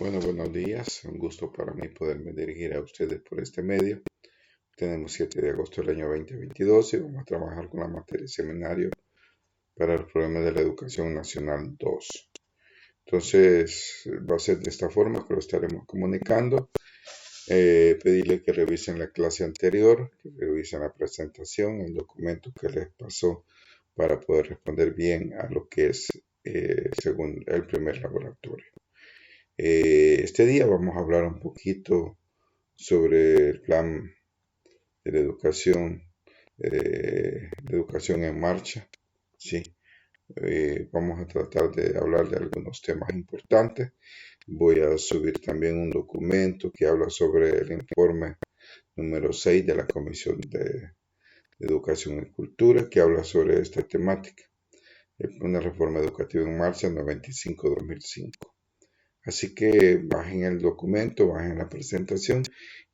Bueno, buenos días. Un gusto para mí poderme dirigir a ustedes por este medio. Tenemos 7 de agosto del año 2022 y vamos a trabajar con la materia seminario para el problema de la educación nacional 2. Entonces, va a ser de esta forma que lo estaremos comunicando. Pedirle que revisen la clase anterior, que revisen la presentación, el documento que les pasó para poder responder bien a lo que es según el primer laboratorio. Este día vamos a hablar un poquito sobre el plan de la educación en marcha. Sí, vamos a tratar de hablar de algunos temas importantes. Voy a subir también un documento que habla sobre el informe número 6 de la Comisión de Educación y Cultura, que habla sobre esta temática, una reforma educativa en marcha 95-2005. Así que bajen el documento, bajen la presentación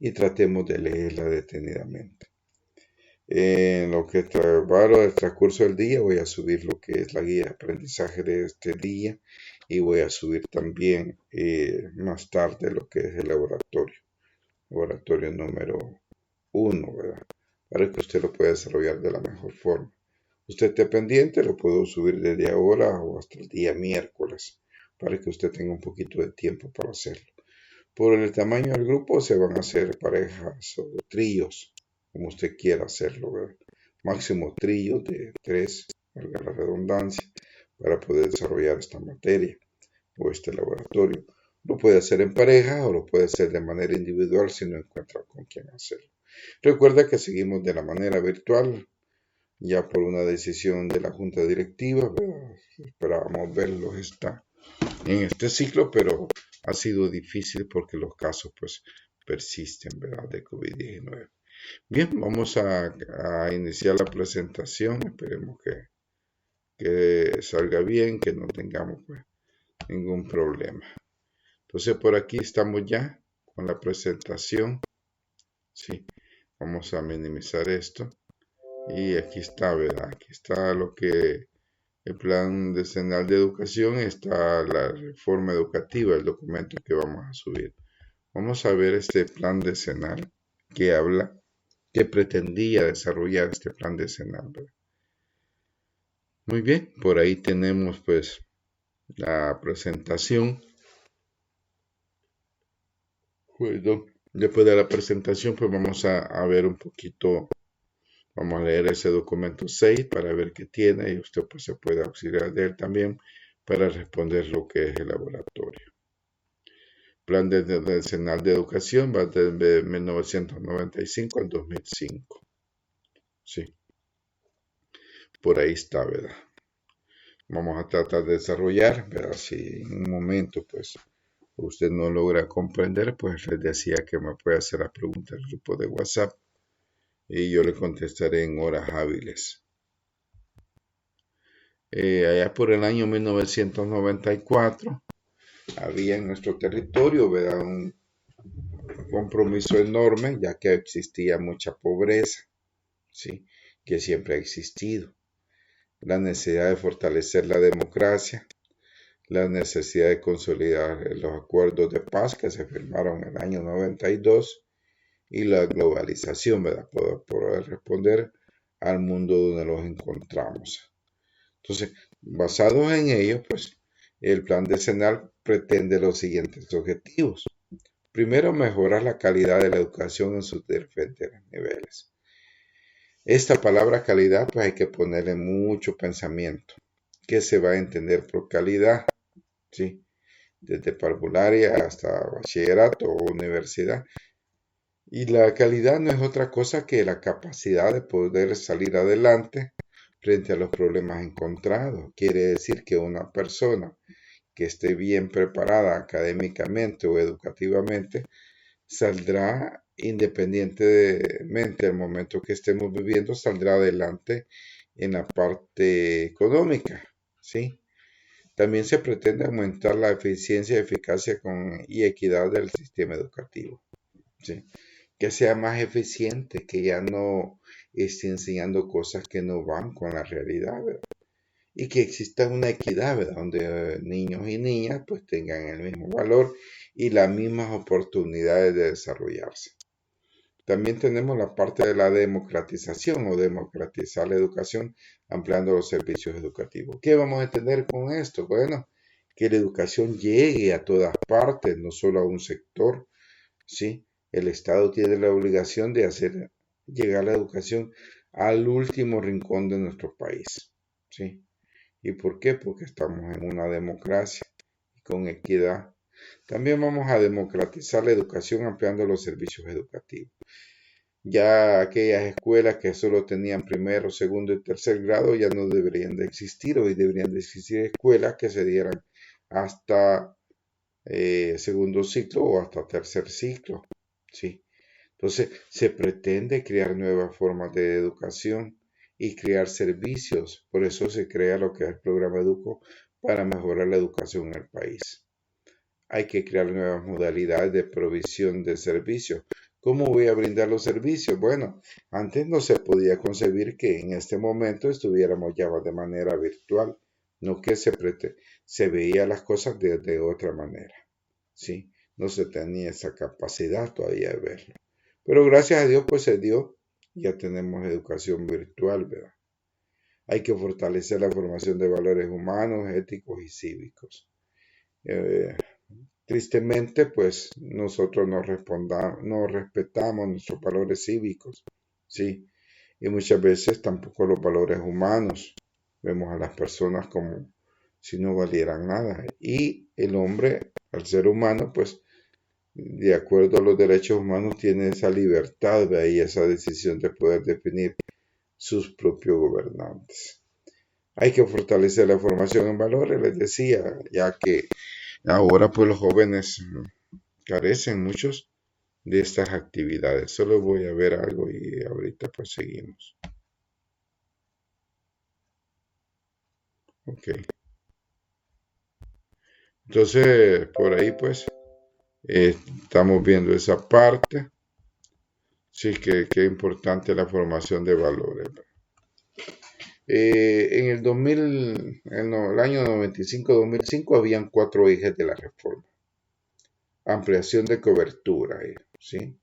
y tratemos de leerla detenidamente. En lo que trabajo el transcurso del día voy a subir lo que es la guía de aprendizaje de este día y voy a subir también más tarde lo que es el laboratorio número 1, ¿verdad? Para que usted lo pueda desarrollar de la mejor forma. Usted esté pendiente, lo puedo subir desde ahora o hasta el día miércoles, para que usted tenga un poquito de tiempo para hacerlo. Por el tamaño del grupo se van a hacer parejas o trillos, como usted quiera hacerlo, ¿verdad? Máximo trillos de 3, valga la redundancia, para poder desarrollar esta materia o este laboratorio. Lo puede hacer en pareja o lo puede hacer de manera individual si no encuentra con quién hacerlo. Recuerda que seguimos de la manera virtual, ya por una decisión de la Junta Directiva, ¿verdad? Esperábamos verlos en este ciclo, pero ha sido difícil porque los casos pues persisten, ¿verdad? De COVID-19. Bien, vamos a iniciar la presentación. Esperemos que salga bien, que no tengamos pues, ningún problema. Entonces por aquí estamos ya con la presentación. Sí, vamos a minimizar esto. Y aquí está, ¿verdad? Aquí está lo que el plan decenal de educación, está la reforma educativa, el documento que vamos a subir. Vamos a ver este plan decenal que habla, que pretendía desarrollar este plan decenal, ¿verdad? Muy bien, por ahí tenemos pues la presentación. Bueno, después de la presentación pues vamos a ver un poquito. Vamos a leer ese documento 6 para ver qué tiene y usted pues se puede auxiliar de él también para responder lo que es el laboratorio. Plan Decenal de Educación va desde 1995 al 2005. Sí, por ahí está, ¿verdad? Vamos a tratar de desarrollar, ¿verdad? Si en un momento pues usted no logra comprender, pues les decía que me puede hacer la pregunta al grupo de WhatsApp y yo le contestaré en horas hábiles. Allá por el año 1994 había en nuestro territorio, ¿verdad? Un compromiso enorme, ya que existía mucha pobreza, ¿sí? Que siempre ha existido. La necesidad de fortalecer la democracia, la necesidad de consolidar los acuerdos de paz que se firmaron en el año 92 y la globalización, ¿verdad? Para poder responder al mundo donde nos encontramos. Entonces, basados en ello, pues el plan decenal pretende los siguientes objetivos. Primero, mejorar la calidad de la educación en sus diferentes niveles. Esta palabra calidad, pues hay que ponerle mucho pensamiento. ¿Qué se va a entender por calidad? ¿Sí? Desde parvularia hasta bachillerato o universidad. Y la calidad no es otra cosa que la capacidad de poder salir adelante frente a los problemas encontrados. Quiere decir que una persona que esté bien preparada académicamente o educativamente saldrá independientemente del momento que estemos viviendo, saldrá adelante en la parte económica, ¿sí? También se pretende aumentar la eficiencia, eficacia y equidad del sistema educativo, ¿sí? Que sea más eficiente, que ya no esté enseñando cosas que no van con la realidad, ¿verdad? Y que exista una equidad, ¿verdad? Donde niños y niñas pues tengan el mismo valor y las mismas oportunidades de desarrollarse. También tenemos la parte de la democratización o democratizar la educación ampliando los servicios educativos. ¿Qué vamos a entender con esto? Bueno, que la educación llegue a todas partes, no solo a un sector, ¿sí? El Estado tiene la obligación de hacer llegar la educación al último rincón de nuestro país, ¿sí? ¿Y por qué? Porque estamos en una democracia y con equidad. También vamos a democratizar la educación ampliando los servicios educativos. Ya aquellas escuelas que solo tenían primero, segundo y tercer grado ya no deberían de existir. Hoy deberían de existir escuelas que se dieran hasta segundo ciclo o hasta tercer ciclo. ¿Sí? Entonces se pretende crear nuevas formas de educación y crear servicios. Por eso se crea lo que es el programa Educo para mejorar la educación en el país. Hay que crear nuevas modalidades de provisión de servicios. ¿Cómo voy a brindar los servicios? Bueno, antes no se podía concebir que en este momento estuviéramos ya de manera virtual, no que se veía las cosas de otra manera, ¿sí? No se tenía esa capacidad todavía de verlo. Pero gracias a Dios, pues se dio, ya tenemos educación virtual, ¿verdad? Hay que fortalecer la formación de valores humanos, éticos y cívicos. Tristemente, pues nosotros no respetamos nuestros valores cívicos, ¿sí? Y muchas veces tampoco los valores humanos. Vemos a las personas como si no valieran nada. Y el hombre, al ser humano, pues de acuerdo a los derechos humanos, tiene esa libertad de ahí, esa decisión de poder definir sus propios gobernantes. Hay que fortalecer la formación en valores, les decía, ya que ahora pues los jóvenes carecen muchos de estas actividades. Solo voy a ver algo y ahorita pues seguimos. Ok. Entonces, por ahí pues estamos viendo esa parte. Sí, que es importante la formación de valores. En el 2000, en el año 95-2005 habían 4 ejes de la reforma. Ampliación de cobertura, ¿sí?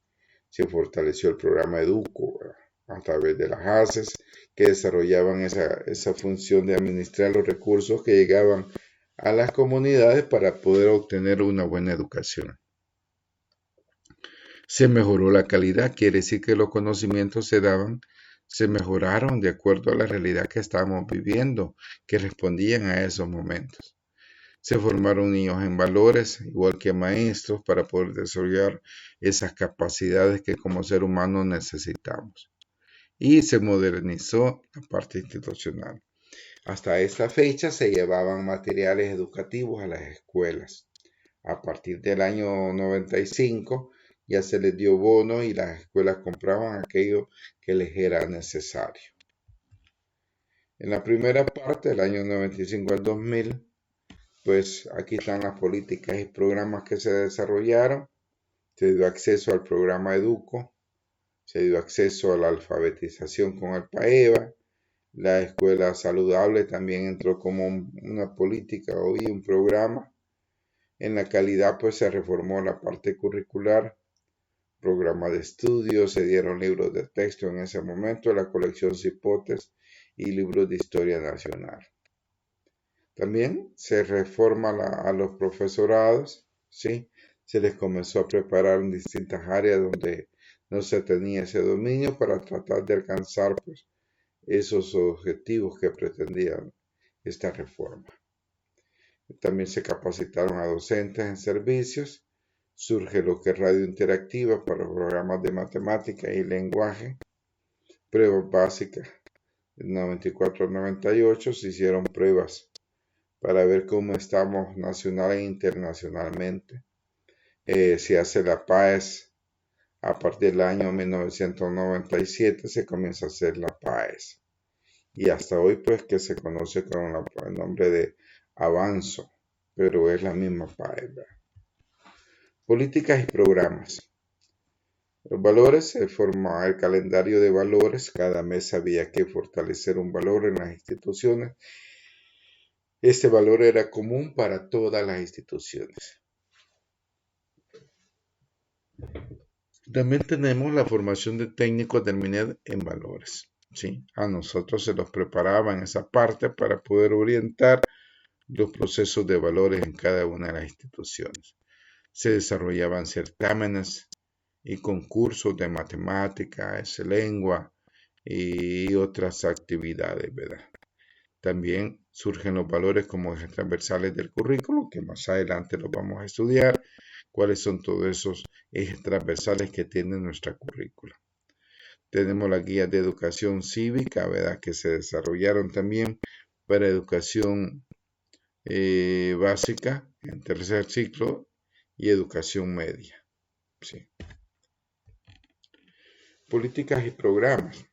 Se fortaleció el programa Educo, ¿verdad? A través de las ACES que desarrollaban esa función de administrar los recursos que llegaban a las comunidades para poder obtener una buena educación. Se mejoró la calidad, quiere decir que los conocimientos se mejoraron de acuerdo a la realidad que estábamos viviendo, que respondían a esos momentos. Se formaron niños en valores, igual que maestros, para poder desarrollar esas capacidades que como ser humano necesitamos. Y se modernizó la parte institucional. Hasta esta fecha se llevaban materiales educativos a las escuelas. A partir del año 95 ya se les dio bono y las escuelas compraban aquello que les era necesario. En la primera parte, del año 95 al 2000, pues aquí están las políticas y programas que se desarrollaron. Se dio acceso al programa Educo, se dio acceso a la alfabetización con el PAEVA, la escuela saludable también entró como una política y un programa. En la calidad pues se reformó la parte curricular, programa de estudio, se dieron libros de texto en ese momento, la colección Cipotes y libros de historia nacional. También se reforma a los profesorados, ¿sí? Se les comenzó a preparar en distintas áreas donde no se tenía ese dominio para tratar de alcanzar pues, esos objetivos que pretendían esta reforma. También se capacitaron a docentes en servicios. Surge lo que es radio interactiva para programas de matemática y lenguaje. Pruebas básicas. En 94 al 98 se hicieron pruebas para ver cómo estamos nacional e internacionalmente. Se hace la PAES. A partir del año 1997 se comienza a hacer la PAES. Y hasta hoy pues que se conoce con el nombre de Avanzo, pero es la misma PAES. Políticas y programas. Los valores, se forma el calendario de valores. Cada mes había que fortalecer un valor en las instituciones. Este valor era común para todas las instituciones. También tenemos la formación de técnicos del MINED en valores. ¿Sí? A nosotros se nos preparaba en esa parte para poder orientar los procesos de valores en cada una de las instituciones. Se desarrollaban certámenes y concursos de matemáticas, lengua y otras actividades, ¿verdad? También surgen los valores como ejes transversales del currículo, que más adelante los vamos a estudiar, cuáles son todos esos ejes transversales que tiene nuestra currícula. Tenemos las guías de educación cívica, ¿verdad? Que se desarrollaron también para educación básica en tercer ciclo y educación media. ¿Sí? Políticas y programas.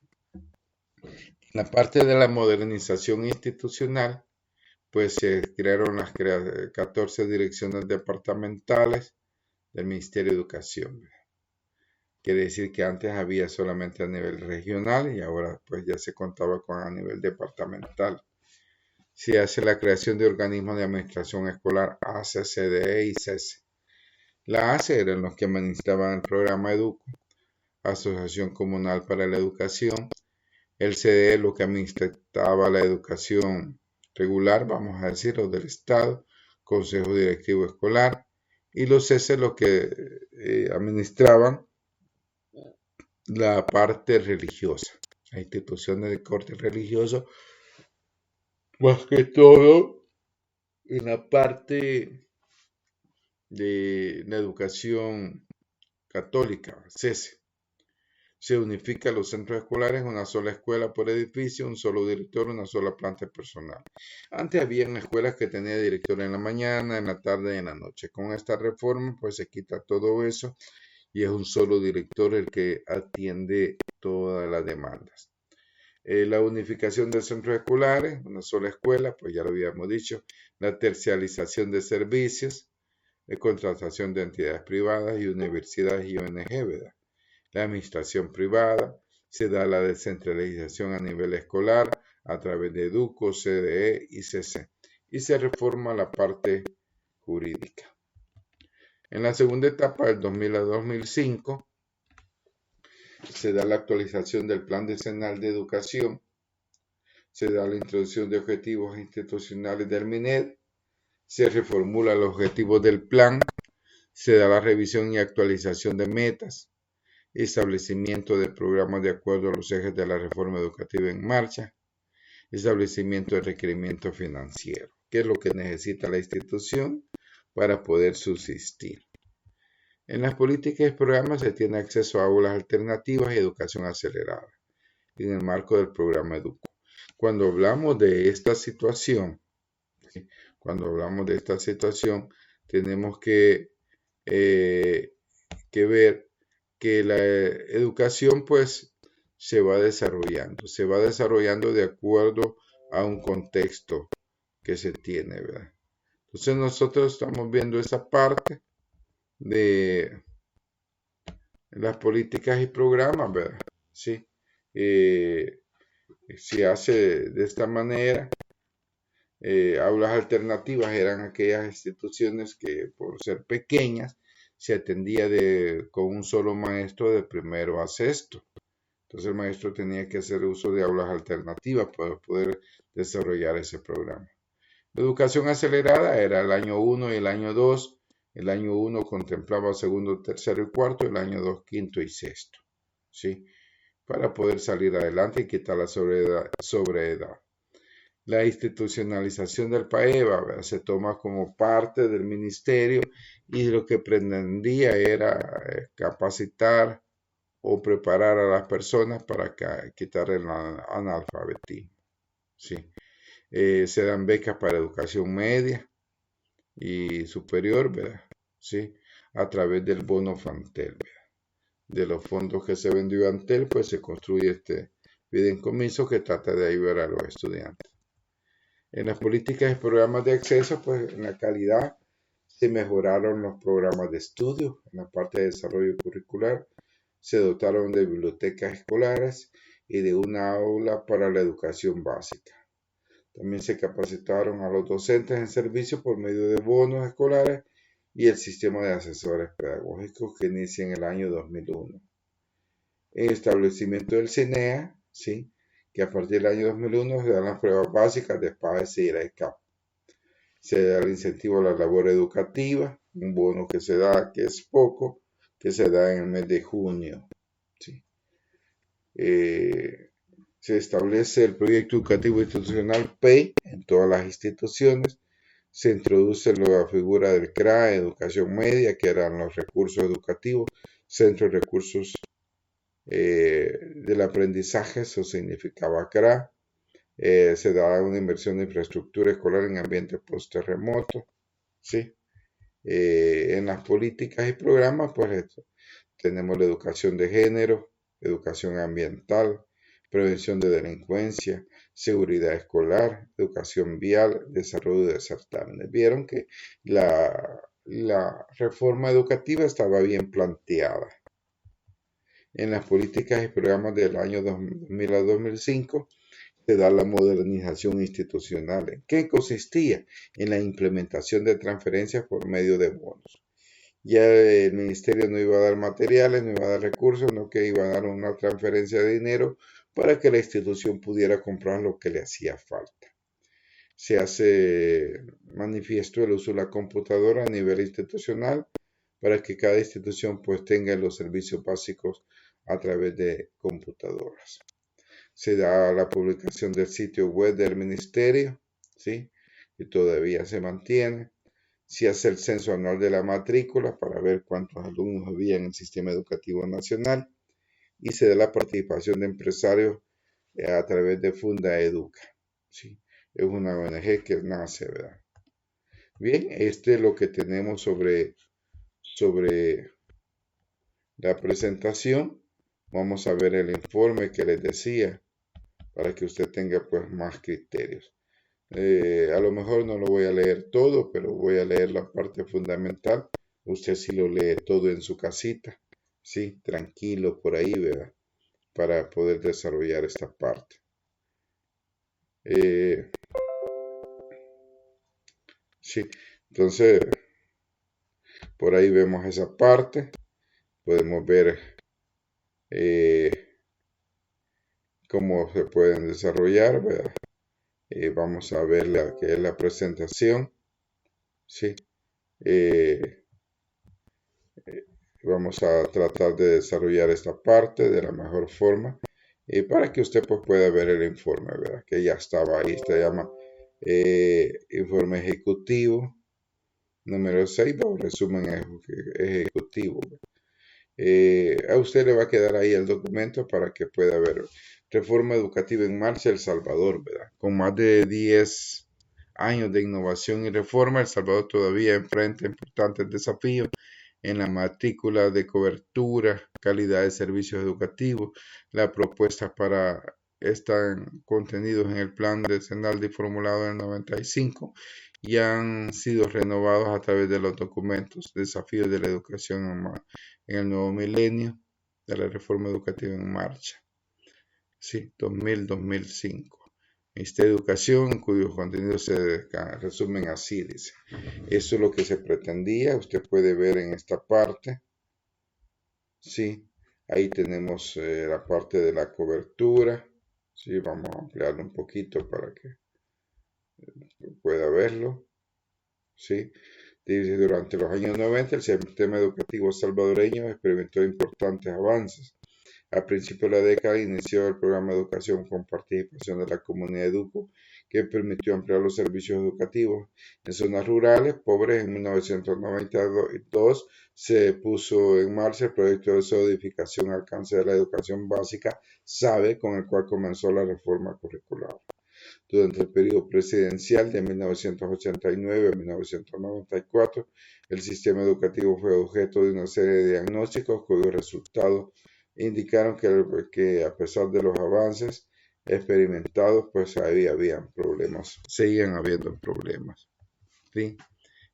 En la parte de la modernización institucional, pues se crearon las 14 direcciones departamentales del Ministerio de Educación. Quiere decir que antes había solamente a nivel regional y ahora pues ya se contaba con a nivel departamental. Se hace la creación de organismos de administración escolar ACE, CDE y CESE. La ACE eran los que administraban el programa EDUCO, Asociación Comunal para la Educación. El CDE lo que administraba la educación regular, vamos a decir, los del Estado, Consejo Directivo Escolar, y los CESE lo que administraban la parte religiosa, las instituciones de corte religioso, más que todo en la parte de la educación católica, CESE. Se unifica los centros escolares en una sola escuela por edificio, un solo director, una sola planta personal. Antes había escuelas que tenían director en la mañana, en la tarde y en la noche. Con esta reforma pues se quita todo eso y es un solo director el que atiende todas las demandas. La unificación de centros escolares, una sola escuela, pues ya lo habíamos dicho, la tercialización de servicios, contratación de entidades privadas y universidades y ONG, ¿verdad? La administración privada, se da la descentralización a nivel escolar a través de EDUCO, CDE y CC, y se reforma la parte jurídica. En la segunda etapa, del 2000 a 2005, se da la actualización del Plan Decenal de Educación, se da la introducción de objetivos institucionales del MINED, se reformula los objetivos del plan, se da la revisión y actualización de metas, establecimiento de programas de acuerdo a los ejes de la reforma educativa en marcha, establecimiento de requerimientos financieros, que es lo que necesita la institución para poder subsistir. En las políticas y programas se tiene acceso a aulas alternativas y educación acelerada, en el marco del programa EDUCO. Cuando hablamos de esta situación, ¿sí? Tenemos que ver que la educación pues se va desarrollando de acuerdo a un contexto que se tiene, ¿verdad? Entonces nosotros estamos viendo esa parte de las políticas y programas, ¿verdad? Sí. Se hace de esta manera. Aulas alternativas eran aquellas instituciones que por ser pequeñas se atendía con un solo maestro de primero a sexto. Entonces el maestro tenía que hacer uso de aulas alternativas para poder desarrollar ese programa. La educación acelerada era el año 1 y el año 2. El año 1 contemplaba segundo, tercero y cuarto, el año 2 quinto y sexto, ¿sí? Para poder salir adelante y quitar la sobreedad. La institucionalización del PAEVA, ¿verdad? Se toma como parte del ministerio y lo que pretendía era capacitar o preparar a las personas para quitar el analfabetismo. ¿Sí? Se dan becas para educación media y superior, ¿verdad? ¿Sí? A través del bono Fantel, ¿verdad? De los fondos que se vendió Antel, pues se construye este fideicomiso que trata de ayudar a los estudiantes. En las políticas y programas de acceso, pues en la calidad se mejoraron los programas de estudio, en la parte de desarrollo curricular, se dotaron de bibliotecas escolares y de una aula para la educación básica. También se capacitaron a los docentes en servicio por medio de bonos escolares y el sistema de asesores pedagógicos que inicia en el año 2001. El establecimiento del CINEA, ¿sí?, que a partir del año 2001 se dan las pruebas básicas de PAES y ECAP. Se da el incentivo a la labor educativa, un bono que se da, que es poco, que se da en el mes de junio. ¿Sí? Se establece el proyecto educativo institucional PEI en todas las instituciones. Se introduce la figura del CRA, educación media, que eran los recursos educativos, centro de recursos del aprendizaje, eso significaba CRA. Se da una inversión de infraestructura escolar en ambientes post-terremoto, ¿sí? En las políticas y programas, pues tenemos la educación de género, educación ambiental, prevención de delincuencia, seguridad escolar, educación vial, desarrollo de certámenes. Vieron que la reforma educativa estaba bien planteada. En las políticas y programas del año 2000 a 2005 se da la modernización institucional. ¿En qué consistía? En la implementación de transferencias por medio de bonos. Ya el ministerio no iba a dar materiales, no iba a dar recursos, sino que iba a dar una transferencia de dinero para que la institución pudiera comprar lo que le hacía falta. Se hace manifiesto el uso de la computadora a nivel institucional para que cada institución pues tenga los servicios básicos a través de computadoras. Se da la publicación del sitio web del ministerio, ¿sí?, que todavía se mantiene. Se hace el censo anual de la matrícula para ver cuántos alumnos había en el sistema educativo nacional y se da la participación de empresarios a través de Funda Educa. ¿Sí? Es una ONG que nace, ¿verdad? Bien, este es lo que tenemos sobre la presentación. Vamos a ver el informe que les decía para que usted tenga pues más criterios. A lo mejor no lo voy a leer todo, pero voy a leer la parte fundamental. Usted sí lo lee todo en su casita, sí, tranquilo por ahí, ¿verdad? Para poder desarrollar esta parte. Sí, entonces por ahí vemos esa parte. Podemos ver cómo se pueden desarrollar, ¿verdad? Vamos a ver la que es la presentación, sí. Vamos a tratar de desarrollar esta parte de la mejor forma para que usted pues, pueda ver el informe, ¿verdad? Que ya estaba ahí, se llama informe ejecutivo número 6, o resumen ejecutivo. A usted le va a quedar ahí el documento para que pueda ver reforma educativa en marcha El Salvador, ¿verdad? Con más de 10 años de innovación y reforma, El Salvador todavía enfrenta importantes desafíos en la matrícula de cobertura, calidad de servicios educativos. Las propuestas para están contenidos en el plan decenal formulado en el 95 y han sido renovados a través de los documentos Desafíos de la Educación en el Nuevo Milenio de la Reforma Educativa en Marcha. Sí, 2000-2005. Ministerio de Educación, cuyos contenidos se resumen así, dice. Eso es lo que se pretendía, usted puede ver en esta parte. Sí, ahí tenemos la parte de la cobertura. Sí, vamos a ampliarlo un poquito para que pueda verlo. Sí, dice, durante los años 90 el sistema educativo salvadoreño experimentó importantes avances. A principios de la década inició el programa de educación con participación de la comunidad Educo, que permitió ampliar los servicios educativos. En zonas rurales pobres, en 1992 se puso en marcha el proyecto de solidificación al alcance de la educación básica, SABE, con el cual comenzó la reforma curricular. Durante el periodo presidencial de 1989 a 1994, el sistema educativo fue objeto de una serie de diagnósticos cuyos resultados indicaron que a pesar de los avances experimentados, pues habían problemas, seguían habiendo problemas. ¿Sí?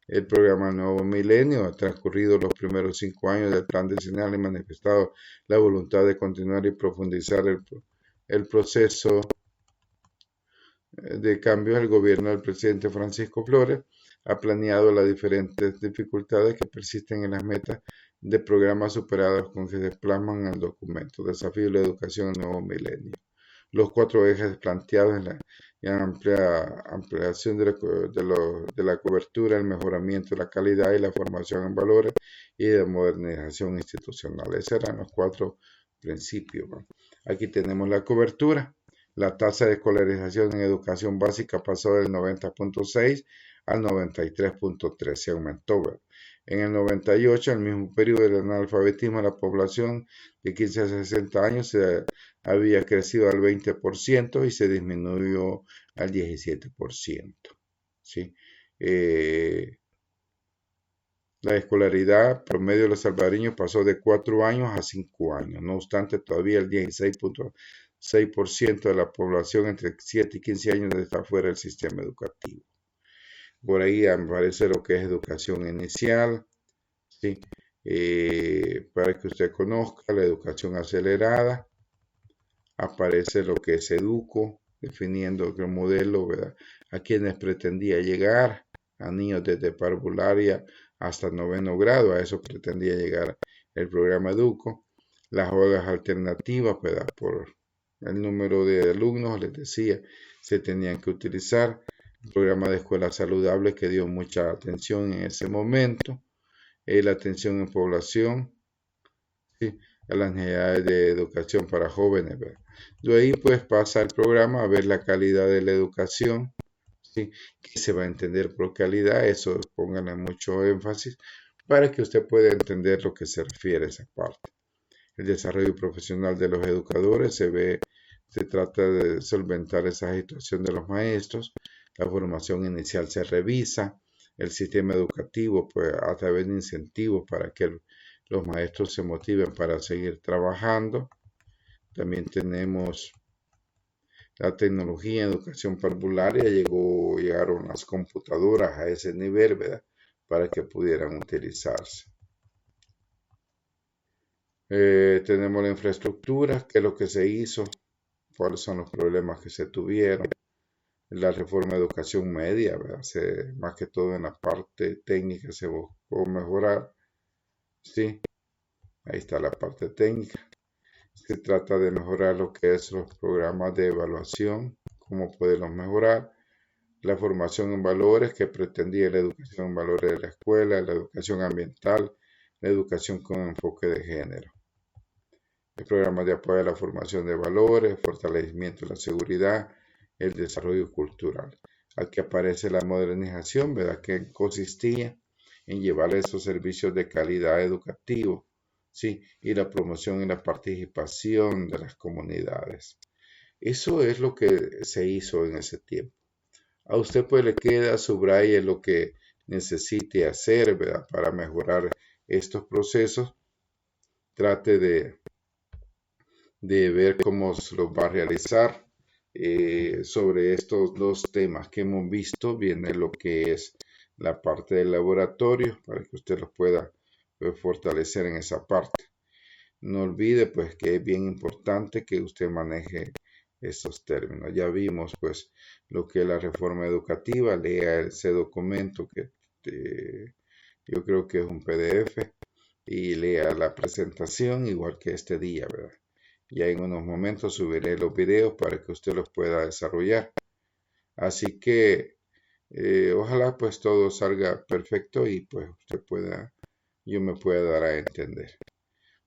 El programa Nuevo Milenio ha transcurrido los primeros 5 años del plan decenal y manifestado la voluntad de continuar y profundizar el proceso de cambios, el gobierno del presidente Francisco Flores ha planeado las diferentes dificultades que persisten en las metas de programas superados con que se plasman en el documento Desafío de la Educación en el Nuevo Milenio. Los 4 ejes planteados en ampliación de la cobertura, el mejoramiento de la calidad y la formación en valores y de modernización institucional. Esos eran los 4 principios. Aquí tenemos la cobertura. La tasa de escolarización en educación básica pasó del 90.6 al 93.3, se aumentó. En el 98, el mismo periodo del analfabetismo, la población de 15 a 60 años había crecido al 20% y se disminuyó al 17%. ¿Sí? La escolaridad promedio de los salvadoreños pasó de 4 años a 5 años. No obstante, todavía el 16.6% de la población entre 7 y 15 años está fuera del sistema educativo. Por ahí aparece lo que es educación inicial, ¿sí? Para que usted conozca la educación acelerada. Aparece lo que es Educo, definiendo el modelo, ¿verdad? A quienes pretendía llegar, a niños desde parvularia hasta 9º grado, a eso pretendía llegar el programa Educo. Las horas alternativas, ¿verdad? Por el número de alumnos, les decía, se tenían que utilizar. El programa de escuela saludable que dio mucha atención en ese momento. La atención en población, ¿sí? A las necesidades de educación para jóvenes, ¿verdad? De ahí pues pasa el programa a ver la calidad de la educación, ¿sí? ¿Qué se va a entender por calidad? Eso pónganle mucho énfasis para que usted pueda entender lo que se refiere a esa parte. El desarrollo profesional de los educadores se trata de solventar esa situación de los maestros. La formación inicial se revisa. El sistema educativo, pues, a través de incentivos para que los maestros se motiven para seguir trabajando. También tenemos la tecnología en educación parvularia. Llegaron las computadoras a ese nivel, ¿verdad? Para que pudieran utilizarse. Tenemos la infraestructura, qué es lo que se hizo, cuáles son los problemas que se tuvieron. La reforma de educación media, ¿verdad? Más que todo en la parte técnica se buscó mejorar. Sí, ahí está la parte técnica. Se trata de mejorar lo que es los programas de evaluación, cómo poderlos mejorar. La formación en valores que pretendía la educación en valores de la escuela, la educación ambiental, la educación con enfoque de género. El programa de apoyo a la formación de valores, fortalecimiento de la seguridad, el desarrollo cultural. Aquí aparece la modernización, ¿verdad? Que consistía en llevar esos servicios de calidad educativo, ¿sí? Y la promoción y la participación de las comunidades. Eso es lo que se hizo en ese tiempo. A usted pues le queda, subraye lo que necesite hacer, ¿verdad? Para mejorar estos procesos. Trate de ver cómo se los va a realizar. Sobre estos 2 temas que hemos visto, viene lo que es la parte del laboratorio, para que usted los pueda fortalecer en esa parte. No olvide pues que es bien importante que usted maneje esos términos. Ya vimos pues lo que es la reforma educativa, lea ese documento que yo creo que es un PDF y lea la presentación igual que este día, ¿verdad? Ya en unos momentos subiré los videos para que usted los pueda desarrollar. Así que ojalá pues todo salga perfecto y pues yo me pueda dar a entender.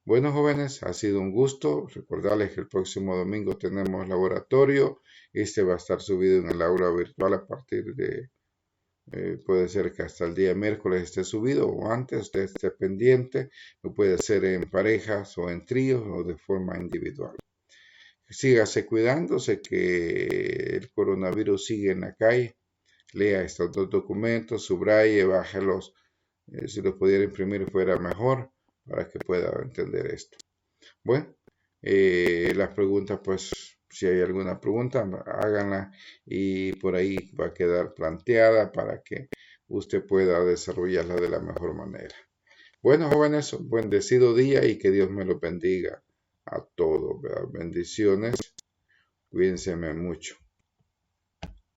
Bueno, jóvenes, ha sido un gusto. Recordarles que el próximo domingo tenemos laboratorio. Este va a estar subido en el aula virtual a partir de, puede ser que hasta el día miércoles esté subido o antes, usted esté pendiente. Lo puede hacer en parejas o en tríos o de forma individual. Sígase cuidándose que el coronavirus sigue en la calle. Lea estos 2 documentos, subraye, bájelos. Si los pudiera imprimir fuera mejor para que pueda entender esto. Bueno, las preguntas, pues, si hay alguna pregunta, háganla y por ahí va a quedar planteada para que usted pueda desarrollarla de la mejor manera. Bueno, jóvenes, bendecido día y que Dios me los bendiga a todos. ¿Verdad? Bendiciones. Cuídense mucho.